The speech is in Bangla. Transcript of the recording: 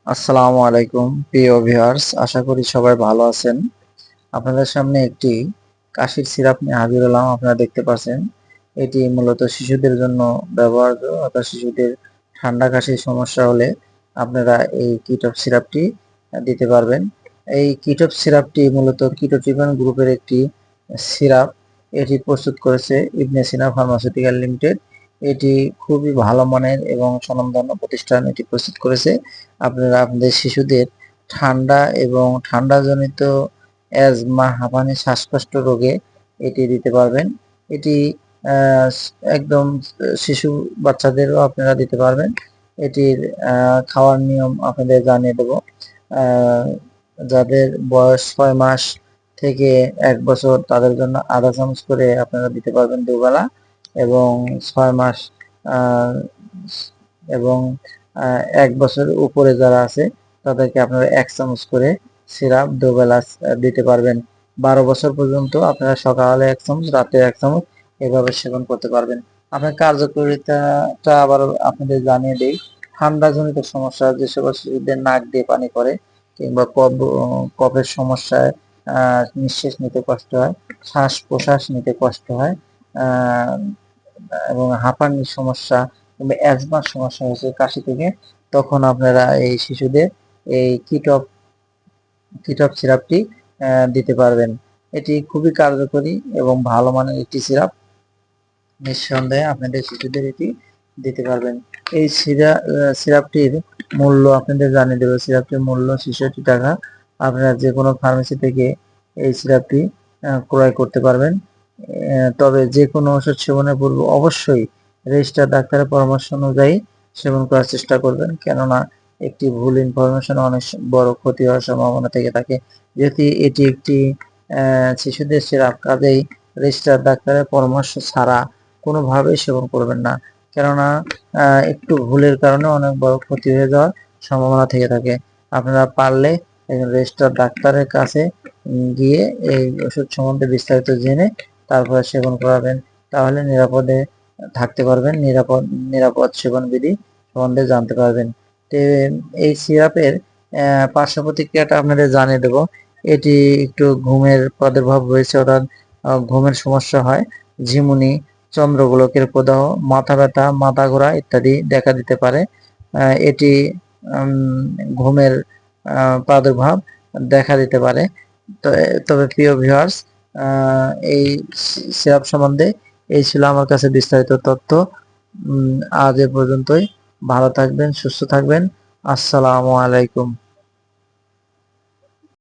আসসালামু আলাইকুম প্রিয় ভিউয়ার্স, আশা করি সবাই ভালো আছেন। আপনাদের সামনে একটি কাশির সিরাপ নিয়ে হাজির হলাম। আপনারা দেখতে পাচ্ছেন এটি মূলত শিশুদের জন্য ব্যবহার্য, অর্থাৎ শিশুদের ঠান্ডা কাশির সমস্যা হলে আপনারা এই কিটপ সিরাপটি দিতে পারবেন। এই কিটপ সিরাপটি মূলত কিটোট্রিপন গ্রুপের একটি সিরাপ। এটি প্রস্তুত করেছে ইবনে সিনা ফার্মাসিউটিক্যাল লিমিটেড। এটি খুবই ভালো মানের এবং স্বনামধন্য প্রতিষ্ঠান এটি প্রস্তুত করেছে। আপনারা আপনাদের শিশুদের ঠান্ডা এবং ঠান্ডাজনিত অ্যাজমা, হাঁপানি, শ্বাসকষ্ট রোগে এটি দিতে পারবেন। এটি আহ, একদম শিশু বাচ্চাদেরও আপনারা দিতে পারবেন। এটির খাওয়ার নিয়ম আপনাদের জানিয়ে দেব। আহ, যাদের বয়স 6 মাস থেকে 1 বছর তাদের জন্য আধা চামচ করে আপনারা দিতে পারবেন দুবেলা, এবং 6 মাস আহ, এবং 1 বছরের উপরে যারা আছে তাদেরকে আপনারা 1 চামচ করে সিরাপ দুবেলা দিতে পারবেন। 12 বছর পর্যন্ত আপনারা সকালে 1 চামচ, রাতে 1 চামচ এভাবে সেবন করতে পারবেন। আপনার কার্যকারিতাটা আবার আপনাদের জানিয়ে দেই। ঠান্ডাজনিত সমস্যা, যে সকল শিশুদের নাক দিয়ে পানি পড়ে কিংবা কফের সমস্যায় নিঃশ্বাস নিতে কষ্ট হয়, শ্বাস প্রশ্বাস নিতে কষ্ট হয়, আহ এবং হাঁপানির সমস্যা কিংবা অ্যাজমার সমস্যা হয়েছে কাশি থেকে, তখন আপনারা এই শিশুদের এই কিটপ সিরাপটি দিতে পারবেন। এটি খুবই কার্যকরী এবং ভালো মানের একটি সিরাপ। নিঃসন্দেহে আপনাদের শিশুদের এটি দিতে পারবেন। এই সিরাপটির মূল্য আপনাদের জানিয়ে দেবো। সিরাপটির মূল্য 66 টাকা। আপনারা যে কোনো ফার্মেসি থেকে এই সিরাপটি ক্রয় করতে পারবেন। তবে যে কোনো ওষুধ সেবনের পূর্বে অবশ্যই রেজিস্টার ডাক্তারের পরামর্শ অনুযায়ী সেবন করার চেষ্টা করবেন, কেননা একটি ভুল ইনফরমেশন অনেক বড় ক্ষতি হওয়ার সম্ভাবনা থেকে থাকে। যেহেতু এটি একটি শিশুদের সিরাপ, কাজেই রেজিস্টার ডাক্তারের পরামর্শ ছাড়া কোনোভাবেই সেবন করবেন না, কেননা একটু ভুলের কারণে অনেক বড় ক্ষতি হয়ে যাওয়ার সম্ভাবনা থেকে থাকে। আপনারা পারলে একজন রেজিস্টার ডাক্তারের কাছে গিয়ে এই ওষুধ সম্বন্ধে বিস্তারিত জেনে তারপরে সেবন করাবেন, তাহলে নিরাপদে থাকতে পারবেন, নিরাপদ সেবন বিধি সম্বন্ধে জানতে পারবেন। তো এই সিরাপের পার্শ্ব প্রতিক্রিয়াটা আপনাদের জানিয়ে দেব। এটি একটু ঘুমের প্রাদুর্ভাব রয়েছে, অর্থাৎ ঘুমের সমস্যা হয়, ঝিমুনি, চন্দ্রগোলকের প্রদাহ, মাথা ব্যথা, মাথা ঘোরা ইত্যাদি দেখা দিতে পারে। এটি ঘুমের প্রাদুর্ভাব দেখা দিতে পারে। তবে প্রিয় ভিউয়ার্স, এই সিরাপ সম্বন্ধে এই ছিল আমার কাছে বিস্তারিত তথ্য। আজ এ পর্যন্তই। ভালো থাকবেন, সুস্থ থাকবেন। আসসালামু আলাইকুম।